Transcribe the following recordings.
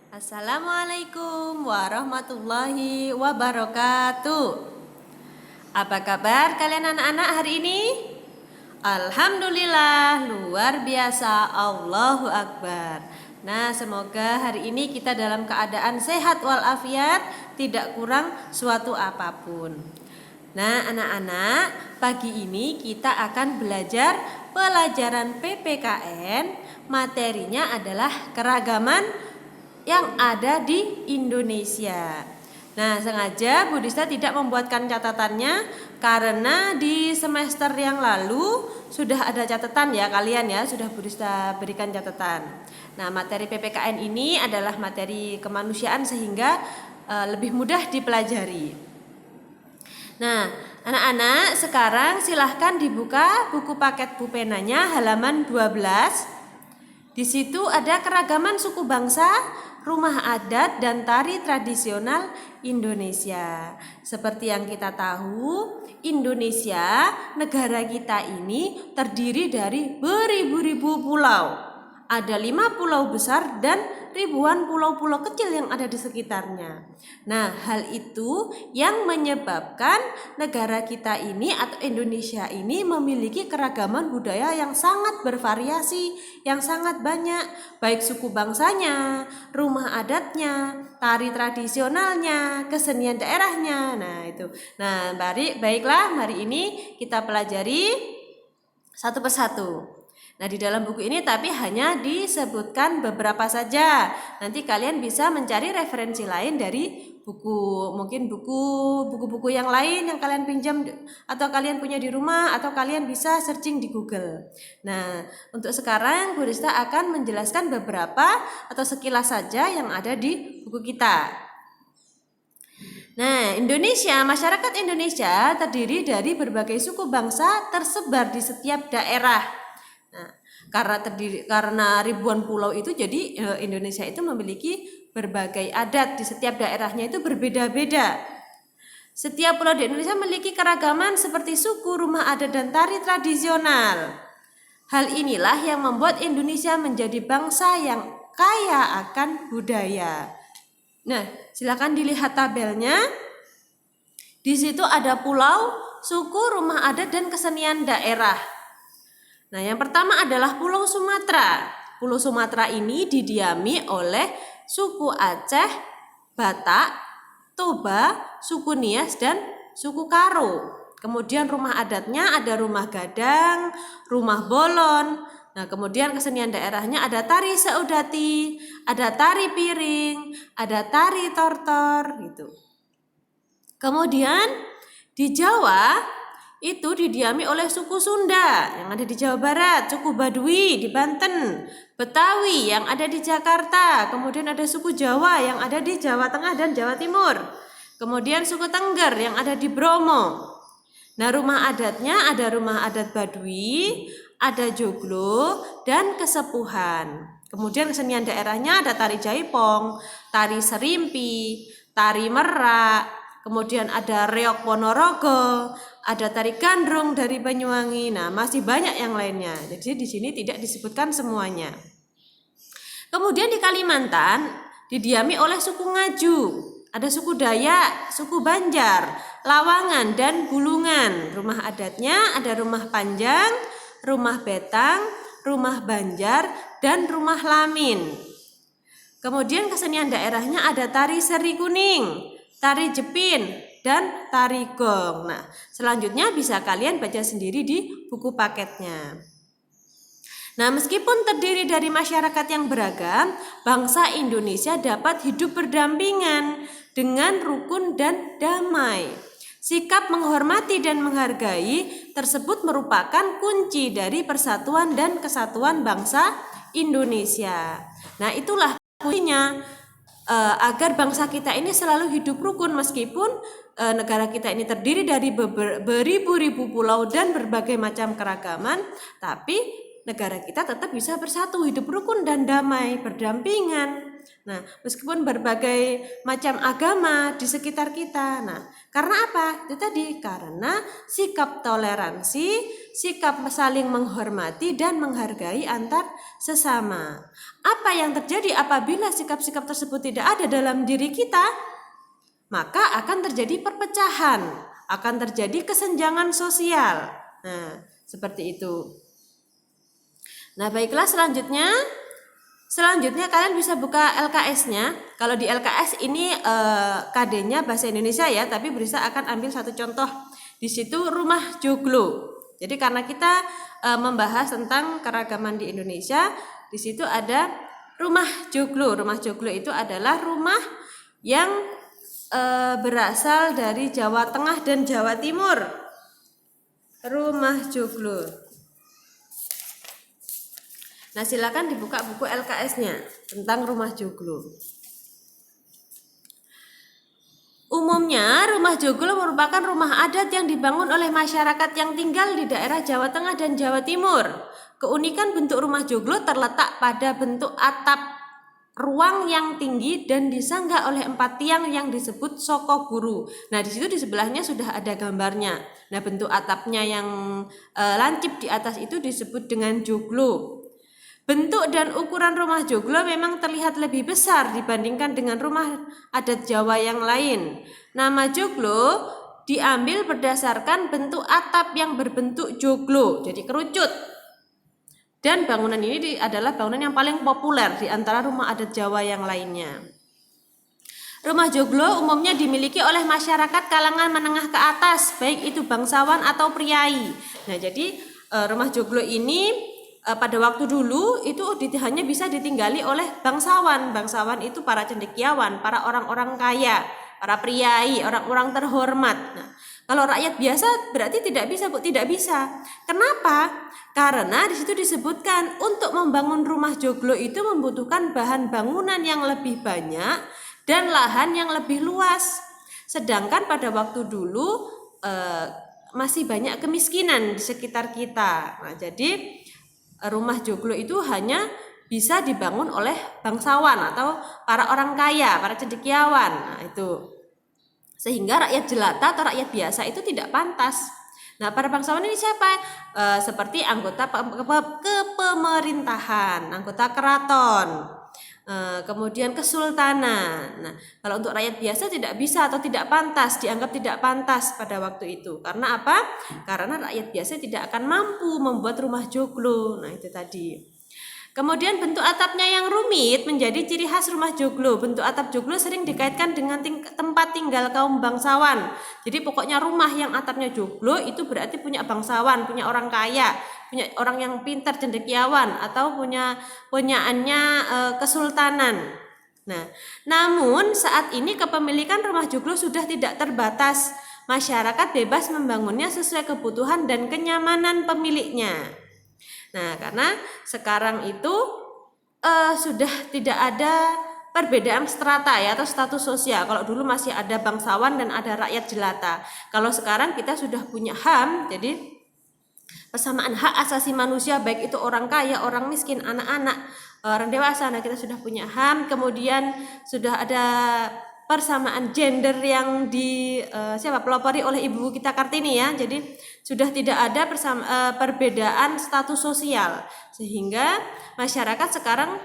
Assalamualaikum warahmatullahi wabarakatuh. Apa kabar kalian anak-anak hari ini? Alhamdulillah, luar biasa, Allahu Akbar. Nah, semoga hari ini kita dalam keadaan sehat walafiat, tidak kurang suatu apapun. Nah, anak-anak, pagi ini kita akan belajar pelajaran PPKN. Materinya adalah keragaman yang ada di Indonesia. Nah, sengaja Bu Dista tidak membuatkan catatannya karena di semester yang lalu sudah ada catatan ya kalian ya, sudah Bu Dista berikan catatan. Nah, materi PPKN ini adalah materi kemanusiaan sehingga lebih mudah dipelajari. Nah, anak-anak sekarang silahkan dibuka buku paket Bupenanya halaman 12. Di situ ada keragaman suku bangsa, rumah adat, dan tari tradisional Indonesia. Seperti yang kita tahu, Indonesia, negara kita ini terdiri dari beribu-ribu pulau. Ada 5 pulau besar dan ribuan pulau-pulau kecil yang ada di sekitarnya. Nah, hal itu yang menyebabkan negara kita ini atau Indonesia ini memiliki keragaman budaya yang sangat bervariasi, yang sangat banyak, baik suku bangsanya, rumah adatnya, tari tradisionalnya, kesenian daerahnya. Nah, itu. Nah, baiklah, hari ini kita pelajari satu persatu. Nah, di dalam buku ini tapi hanya disebutkan beberapa saja. Nanti kalian bisa mencari referensi lain dari buku, mungkin buku-buku yang lain yang kalian pinjam atau kalian punya di rumah atau kalian bisa searching di Google. Nah, untuk sekarang Bu Rista akan menjelaskan beberapa atau sekilas saja yang ada di buku kita. Nah, masyarakat Indonesia terdiri dari berbagai suku bangsa tersebar di setiap daerah. Nah, karena ribuan pulau itu jadi Indonesia itu memiliki berbagai adat, di setiap daerahnya itu berbeda-beda. Setiap pulau di Indonesia memiliki keragaman seperti suku, rumah adat, dan tari tradisional. Hal inilah yang membuat Indonesia menjadi bangsa yang kaya akan budaya. Nah, silakan dilihat tabelnya. Di situ ada pulau, suku, rumah adat, dan kesenian daerah. Nah, yang pertama adalah Pulau Sumatera. Pulau Sumatera ini didiami oleh suku Aceh, Batak, Toba, suku Nias, dan suku Karo. Kemudian rumah adatnya ada rumah gadang, rumah bolon. Nah, kemudian kesenian daerahnya ada tari seudati, ada tari piring, ada tari tortor gitu. Kemudian di Jawa itu didiami oleh suku Sunda yang ada di Jawa Barat, suku Baduy di Banten, Betawi yang ada di Jakarta, kemudian ada suku Jawa yang ada di Jawa Tengah dan Jawa Timur, kemudian suku Tengger yang ada di Bromo. Nah, rumah adatnya ada rumah adat Baduy, ada joglo, dan kesepuhan. Kemudian kesenian daerahnya ada tari jaipong, tari serimpi, tari merak, kemudian ada reok Ponorogo, ada tari gandrung dari Banyuwangi. Nah, masih banyak yang lainnya. Jadi di sini tidak disebutkan semuanya. Kemudian di Kalimantan didiami oleh suku Ngaju. Ada suku Dayak, suku Banjar, Lawangan, dan Bulungan. Rumah adatnya ada rumah Panjang, rumah Betang, rumah Banjar, dan rumah Lamin. Kemudian kesenian daerahnya ada tari Seri Kuning, tari Jepin, dan tari gong. Nah, selanjutnya bisa kalian baca sendiri di buku paketnya. Nah, meskipun terdiri dari masyarakat yang beragam, bangsa Indonesia dapat hidup berdampingan dengan rukun dan damai. Sikap menghormati dan menghargai tersebut merupakan kunci dari persatuan dan kesatuan bangsa Indonesia. Nah, itulah kuncinya agar bangsa kita ini selalu hidup rukun meskipun negara kita ini terdiri dari beribu-ribu pulau dan berbagai macam keragaman, tapi negara kita tetap bisa bersatu, hidup rukun dan damai, berdampingan. Nah, meskipun berbagai macam agama di sekitar kita. Nah, karena apa? Itu tadi, karena sikap toleransi, sikap saling menghormati dan menghargai antar sesama. Apa yang terjadi apabila sikap-sikap tersebut tidak ada dalam diri kita? Maka akan terjadi perpecahan, akan terjadi kesenjangan sosial. Nah, seperti itu. Nah, baiklah, Selanjutnya kalian bisa buka LKS-nya. Kalau di LKS ini KD-nya bahasa Indonesia ya, tapi Brisa akan ambil satu contoh. Di situ rumah joglo. Jadi karena kita membahas tentang keragaman di Indonesia, di situ ada rumah joglo. Rumah joglo itu adalah rumah yang berasal dari Jawa Tengah dan Jawa Timur. Rumah joglo. Nah, silakan dibuka buku LKS-nya tentang rumah joglo. Umumnya, rumah joglo merupakan rumah adat yang dibangun oleh masyarakat yang tinggal di daerah Jawa Tengah dan Jawa Timur. Keunikan bentuk rumah joglo terletak pada bentuk atap ruang yang tinggi dan disangga oleh 4 tiang yang disebut soko guru. Nah, di situ di sebelahnya sudah ada gambarnya. Nah, bentuk atapnya yang lancip di atas itu disebut dengan joglo. Bentuk dan ukuran rumah joglo memang terlihat lebih besar dibandingkan dengan rumah adat Jawa yang lain. Nama joglo diambil berdasarkan bentuk atap yang berbentuk joglo, jadi kerucut. Dan bangunan ini adalah bangunan yang paling populer di antara rumah adat Jawa yang lainnya. Rumah joglo umumnya dimiliki oleh masyarakat kalangan menengah ke atas, baik itu bangsawan atau priai. Nah, jadi rumah joglo ini pada waktu dulu itu hanya bisa ditinggali oleh bangsawan. Bangsawan itu para cendekiawan, para orang-orang kaya, para priai, orang-orang terhormat. Nah, kalau rakyat biasa berarti tidak bisa, Bu, tidak bisa. Kenapa? Karena di situ disebutkan untuk membangun rumah joglo itu membutuhkan bahan bangunan yang lebih banyak dan lahan yang lebih luas. Sedangkan pada waktu dulu masih banyak kemiskinan di sekitar kita. Nah, jadi rumah joglo itu hanya bisa dibangun oleh bangsawan atau para orang kaya, para cendekiawan. Nah, itu. Sehingga rakyat jelata atau rakyat biasa itu tidak pantas. Nah, para bangsawan ini siapa? Seperti anggota kepemerintahan, anggota keraton, kemudian kesultanan. Nah, kalau untuk rakyat biasa tidak bisa atau tidak pantas, dianggap tidak pantas pada waktu itu. Karena apa? Karena rakyat biasa tidak akan mampu membuat rumah joglo. Nah, itu tadi. Kemudian bentuk atapnya yang rumit menjadi ciri khas rumah joglo. Bentuk atap joglo sering dikaitkan dengan tempat tinggal kaum bangsawan. Jadi pokoknya rumah yang atapnya joglo itu berarti punya bangsawan, punya orang kaya, punya orang yang pintar, cendekiawan, atau punyaannya kesultanan. Nah, namun saat ini kepemilikan rumah joglo sudah tidak terbatas. Masyarakat bebas membangunnya sesuai kebutuhan dan kenyamanan pemiliknya. Nah, karena sekarang itu sudah tidak ada perbedaan strata ya atau status sosial. Kalau dulu masih ada bangsawan dan ada rakyat jelata. Kalau sekarang kita sudah punya HAM, jadi persamaan hak asasi manusia baik itu orang kaya, orang miskin, anak-anak, orang dewasa. Nah, kita sudah punya HAM, kemudian sudah ada persamaan gender yang pelopori oleh Ibu kita Kartini ya. Jadi sudah tidak ada perbedaan status sosial sehingga masyarakat sekarang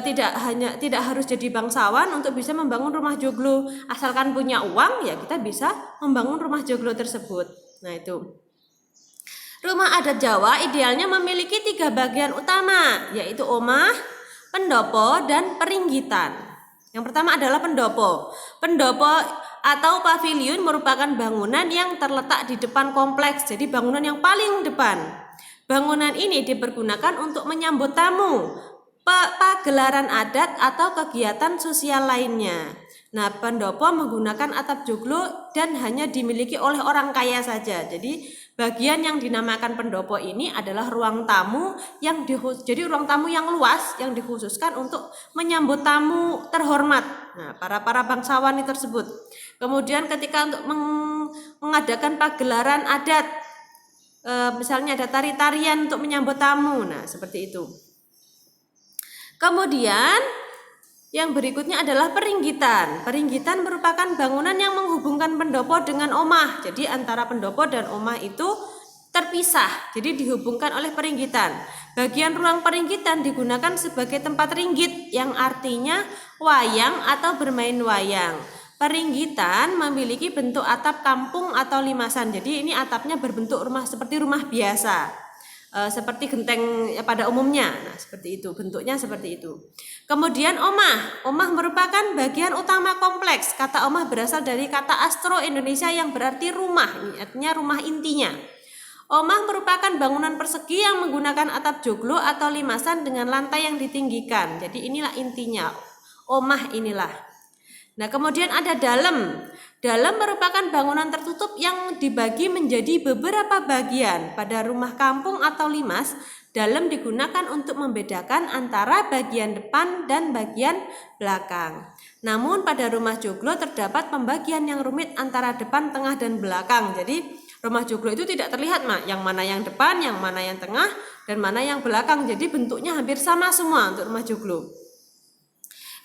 tidak harus jadi bangsawan untuk bisa membangun rumah joglo. Asalkan punya uang ya kita bisa membangun rumah joglo tersebut. Nah, itu. Rumah adat Jawa idealnya memiliki 3 bagian utama, yaitu omah, pendopo, dan peringgitan. Yang pertama adalah pendopo. Pendopo atau pavilion merupakan bangunan yang terletak di depan kompleks, jadi bangunan yang paling depan. Bangunan ini dipergunakan untuk menyambut tamu, pagelaran adat atau kegiatan sosial lainnya. Nah, pendopo menggunakan atap joglo dan hanya dimiliki oleh orang kaya saja. Jadi bagian yang dinamakan pendopo ini adalah ruang tamu jadi ruang tamu yang luas yang dikhususkan untuk menyambut tamu terhormat. Nah, para bangsawan tersebut. Kemudian ketika untuk mengadakan pagelaran adat, misalnya ada tari-tarian untuk menyambut tamu. Nah, seperti itu. Kemudian Yang berikutnya adalah peringgitan. Peringgitan merupakan bangunan yang menghubungkan pendopo dengan omah. Jadi antara pendopo dan omah itu terpisah, jadi dihubungkan oleh peringgitan. Bagian ruang peringgitan digunakan sebagai tempat ringgit, yang artinya wayang atau bermain wayang. Peringgitan memiliki bentuk atap kampung atau limasan. Jadi ini atapnya berbentuk rumah seperti rumah biasa, seperti genteng pada umumnya. Nah, seperti itu, bentuknya seperti itu. Kemudian omah. Omah merupakan bagian utama kompleks. Kata omah berasal dari kata Astro Indonesia yang berarti rumah, artinya rumah intinya. Omah merupakan bangunan persegi yang menggunakan atap joglo atau limasan dengan lantai yang ditinggikan. Jadi inilah intinya, omah inilah. Nah, kemudian ada dalem. Dalem merupakan bangunan tertutup yang dibagi menjadi beberapa bagian. Pada rumah kampung atau limas, dalem digunakan untuk membedakan antara bagian depan dan bagian belakang. Namun pada rumah joglo terdapat pembagian yang rumit antara depan, tengah, dan belakang. Jadi rumah joglo itu tidak terlihat yang mana yang depan, yang mana yang tengah, dan mana yang belakang. Jadi bentuknya hampir sama semua untuk rumah joglo.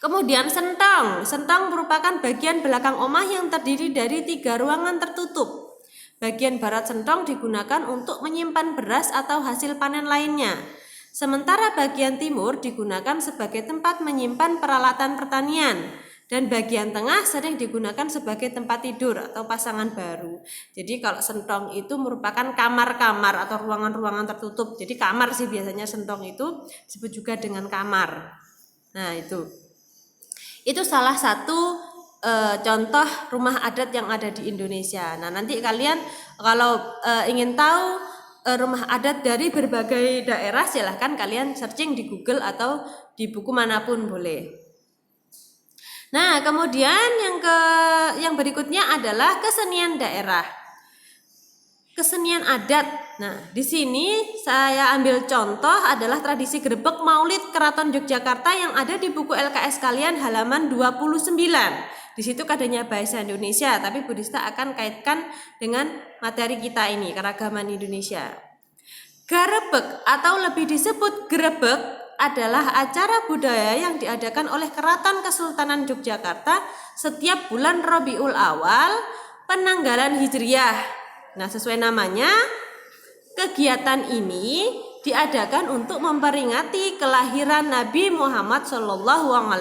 Kemudian sentong. Sentong merupakan bagian belakang omah yang terdiri dari 3 ruangan tertutup. Bagian barat sentong digunakan untuk menyimpan beras atau hasil panen lainnya. Sementara bagian timur digunakan sebagai tempat menyimpan peralatan pertanian. Dan bagian tengah sering digunakan sebagai tempat tidur atau pasangan baru. Jadi kalau sentong itu merupakan kamar-kamar atau ruangan-ruangan tertutup. Jadi kamar sih biasanya sentong itu disebut juga dengan kamar. Nah, itu salah satu contoh rumah adat yang ada di Indonesia. Nah, nanti kalian kalau ingin tahu rumah adat dari berbagai daerah, silahkan kalian searching di Google atau di buku manapun boleh. Nah, kemudian yang berikutnya adalah kesenian daerah. Kesenian adat. Nah, di sini saya ambil contoh adalah tradisi grebek Maulid Keraton Yogyakarta yang ada di buku LKS kalian halaman 29. Di situ kadanya bahasa Indonesia, tapi Budista akan kaitkan dengan materi kita ini, keragaman Indonesia. Garebek atau lebih disebut grebek adalah acara budaya yang diadakan oleh Keraton Kesultanan Yogyakarta setiap bulan Rabiul Awal penanggalan Hijriyah. Nah, sesuai namanya, kegiatan ini diadakan untuk memperingati kelahiran Nabi Muhammad SAW.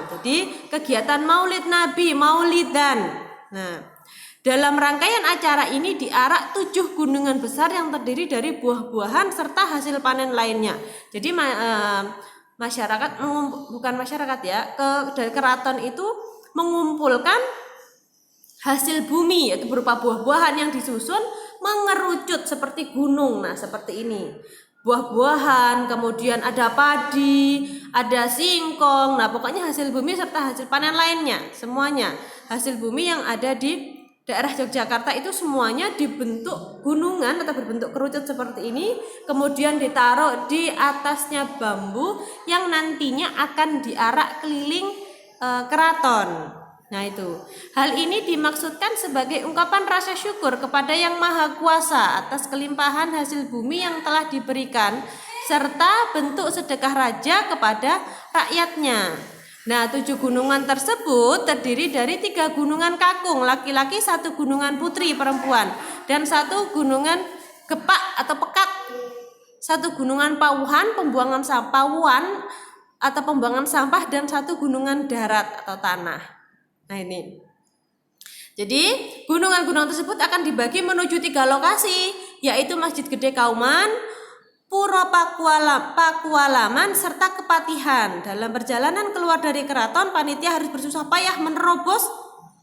Jadi kegiatan Maulid Nabi, Maulidan. Nah, dalam rangkaian acara ini diarak 7 gunungan besar yang terdiri dari buah-buahan serta hasil panen lainnya. Jadi masyarakat, bukan masyarakat ya, dari keraton itu mengumpulkan hasil bumi, yaitu berupa buah-buahan yang disusun mengerucut seperti gunung. Nah, seperti ini. Buah-buahan, kemudian ada padi, ada singkong. Nah, pokoknya hasil bumi serta hasil panen lainnya, semuanya hasil bumi yang ada di daerah Yogyakarta itu semuanya dibentuk gunungan atau berbentuk kerucut seperti ini, kemudian ditaruh di atasnya bambu yang nantinya akan diarak keliling keraton. Nah, itu. Hal ini dimaksudkan sebagai ungkapan rasa syukur kepada Yang Maha Kuasa atas kelimpahan hasil bumi yang telah diberikan serta bentuk sedekah raja kepada rakyatnya. Nah, 7 gunungan tersebut terdiri dari 3 gunungan kakung laki-laki, 1 gunungan putri perempuan, dan 1 gunungan gepak atau pekat, 1 gunungan pauhan pembuangan sampah, dan 1 gunungan darat atau tanah. Nah, ini. Jadi gunungan-gunungan tersebut akan dibagi menuju 3 lokasi, yaitu Masjid Gede Kauman, Puro Pakualaman, serta Kepatihan. Dalam perjalanan keluar dari keraton, panitia harus bersusah payah menerobos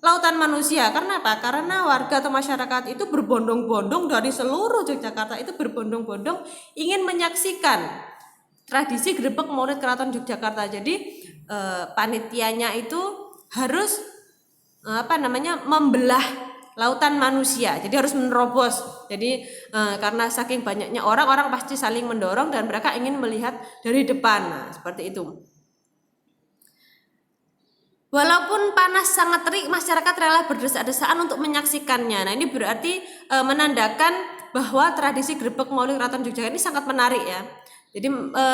lautan manusia. Karena apa? Karena warga atau masyarakat itu berbondong-bondong dari seluruh Yogyakarta itu berbondong-bondong ingin menyaksikan tradisi grebek Maulid Keraton Yogyakarta. Jadi panitianya itu harus membelah lautan manusia, jadi harus menerobos. Jadi karena saking banyaknya orang pasti saling mendorong dan mereka ingin melihat dari depan. Nah, seperti itu. Walaupun panas sangat terik, masyarakat rela berdesak-desakan untuk menyaksikannya. Nah, ini berarti menandakan bahwa tradisi grebek Maulid Keraton Yogyakarta ini sangat menarik ya. Jadi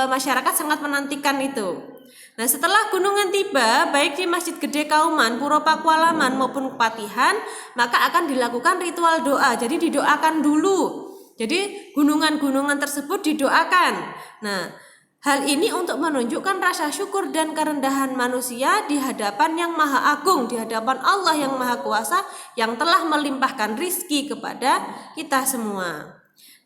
masyarakat sangat menantikan itu. Nah, setelah gunungan tiba, baik di Masjid Gede Kauman, Puro Pakualaman maupun Kepatihan, maka akan dilakukan ritual doa. Jadi didoakan dulu. Jadi gunungan-gunungan tersebut didoakan. Nah, hal ini untuk menunjukkan rasa syukur dan kerendahan manusia di hadapan yang maha agung, di hadapan Allah yang maha kuasa yang telah melimpahkan rizki kepada kita semua.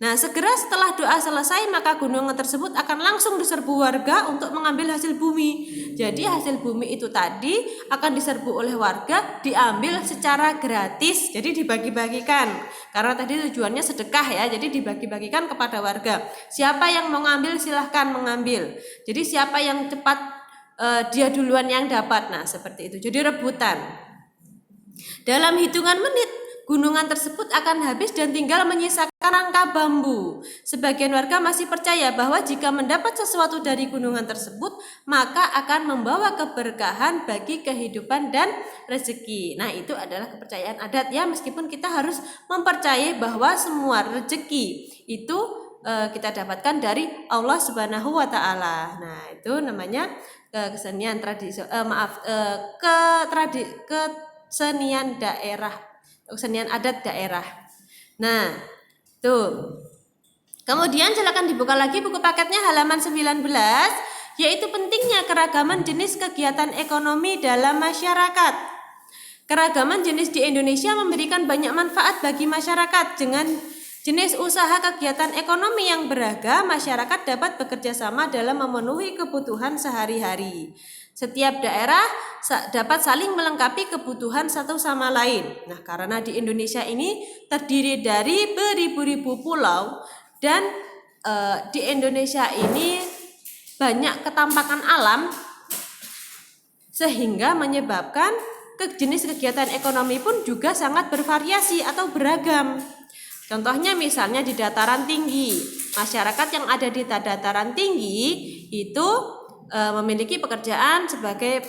Nah, segera setelah doa selesai, maka gunungan tersebut akan langsung diserbu warga untuk mengambil hasil bumi. Jadi hasil bumi itu tadi akan diserbu oleh warga, diambil secara gratis. Jadi dibagi-bagikan. Karena tadi tujuannya sedekah ya, jadi dibagi-bagikan kepada warga. Siapa yang mau ngambil silahkan mengambil. Jadi siapa yang cepat dia duluan yang dapat. Nah, seperti itu. Jadi rebutan. Dalam hitungan menit gunungan tersebut akan habis dan tinggal menyisakan rangka bambu. Sebagian warga masih percaya bahwa jika mendapat sesuatu dari gunungan tersebut, maka akan membawa keberkahan bagi kehidupan dan rezeki. Nah, itu adalah kepercayaan adat ya, meskipun kita harus mempercayai bahwa semua rezeki itu kita dapatkan dari Allah Subhanahu wa taala. Nah, itu namanya kesenian tradisi kesenian daerah, kesenian adat daerah. Nah, tuh. Kemudian silakan dibuka lagi buku paketnya halaman 19, yaitu pentingnya keragaman jenis kegiatan ekonomi dalam masyarakat. Keragaman jenis di Indonesia memberikan banyak manfaat bagi masyarakat. Dengan jenis usaha kegiatan ekonomi yang beragam, masyarakat dapat bekerja sama dalam memenuhi kebutuhan sehari-hari. Setiap daerah dapat saling melengkapi kebutuhan satu sama lain. Nah, karena di Indonesia ini terdiri dari beribu-ribu pulau dan di Indonesia ini banyak ketampakan alam sehingga menyebabkan jenis kegiatan ekonomi pun juga sangat bervariasi atau beragam. Contohnya misalnya di dataran tinggi, masyarakat yang ada di dataran tinggi itu memiliki pekerjaan sebagai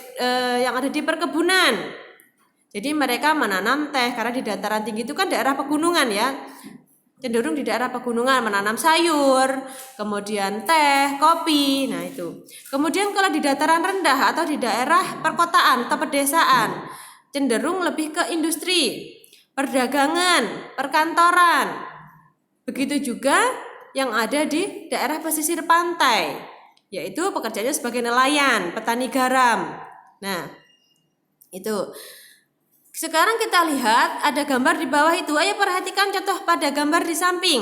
yang ada di perkebunan. Jadi mereka menanam teh karena di dataran tinggi itu kan daerah pegunungan ya. Cenderung di daerah pegunungan menanam sayur, kemudian teh, kopi. Nah, itu. Kemudian kalau di dataran rendah atau di daerah perkotaan atau pedesaan, cenderung lebih ke industri, perdagangan, perkantoran. Begitu juga yang ada di daerah pesisir pantai, yaitu pekerjaannya sebagai nelayan, petani garam. Nah, itu. Sekarang kita lihat ada gambar di bawah itu. Ayo perhatikan contoh pada gambar di samping.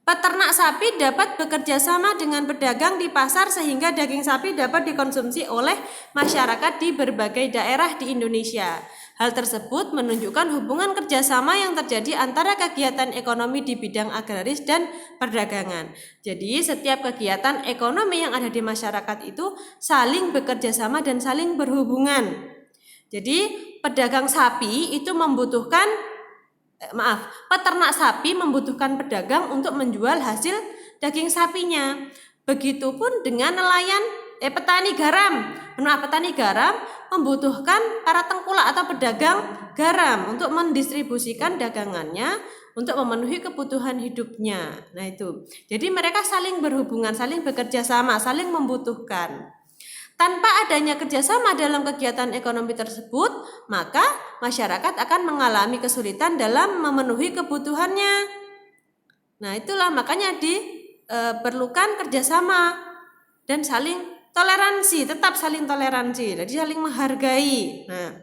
Peternak sapi dapat bekerja sama dengan pedagang di pasar sehingga daging sapi dapat dikonsumsi oleh masyarakat di berbagai daerah di Indonesia. Hal tersebut menunjukkan hubungan kerjasama yang terjadi antara kegiatan ekonomi di bidang agraris dan perdagangan. Jadi setiap kegiatan ekonomi yang ada di masyarakat itu saling bekerja sama dan saling berhubungan. Jadi pedagang sapi itu peternak sapi membutuhkan pedagang untuk menjual hasil daging sapinya. Begitupun dengan petani garam. Petani garam membutuhkan para tengkulak atau pedagang garam untuk mendistribusikan dagangannya untuk memenuhi kebutuhan hidupnya. Nah, itu. Jadi mereka saling berhubungan, saling bekerja sama, saling membutuhkan. Tanpa adanya kerjasama dalam kegiatan ekonomi tersebut, maka masyarakat akan mengalami kesulitan dalam memenuhi kebutuhannya. Nah, itulah makanya diperlukan kerjasama dan saling toleransi, tetap saling toleransi, jadi saling menghargai. Nah,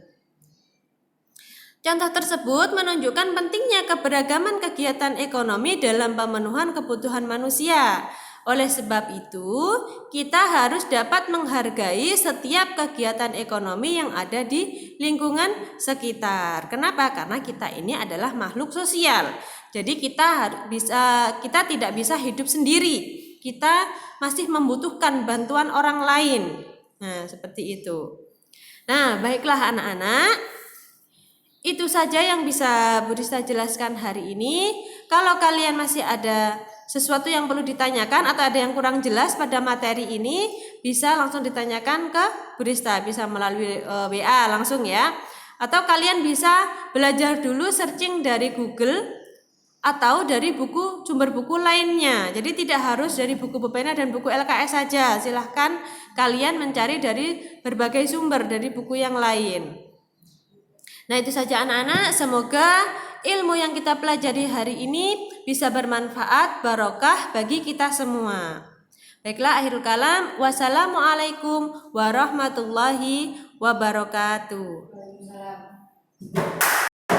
contoh tersebut menunjukkan pentingnya keberagaman kegiatan ekonomi dalam pemenuhan kebutuhan manusia. Oleh sebab itu, kita harus dapat menghargai setiap kegiatan ekonomi yang ada di lingkungan sekitar. Kenapa? Karena kita ini adalah makhluk sosial. Jadi kita tidak bisa hidup sendiri. Kita masih membutuhkan bantuan orang lain. Nah, seperti itu. Nah, baiklah anak-anak. Itu saja yang bisa Bu Rista jelaskan hari ini. Kalau kalian masih ada sesuatu yang perlu ditanyakan atau ada yang kurang jelas pada materi ini, bisa langsung ditanyakan ke Bu Rista, bisa melalui WA langsung ya. Atau kalian bisa belajar dulu searching dari Google atau dari sumber buku lainnya. Jadi tidak harus dari buku Pupena dan buku LKS saja. Silahkan kalian mencari dari berbagai sumber dari buku yang lain. Nah, itu saja anak-anak. Semoga ilmu yang kita pelajari hari ini bisa bermanfaat, barokah bagi kita semua. Baiklah, akhirul kalam. Wassalamualaikum warahmatullahi wabarakatuh.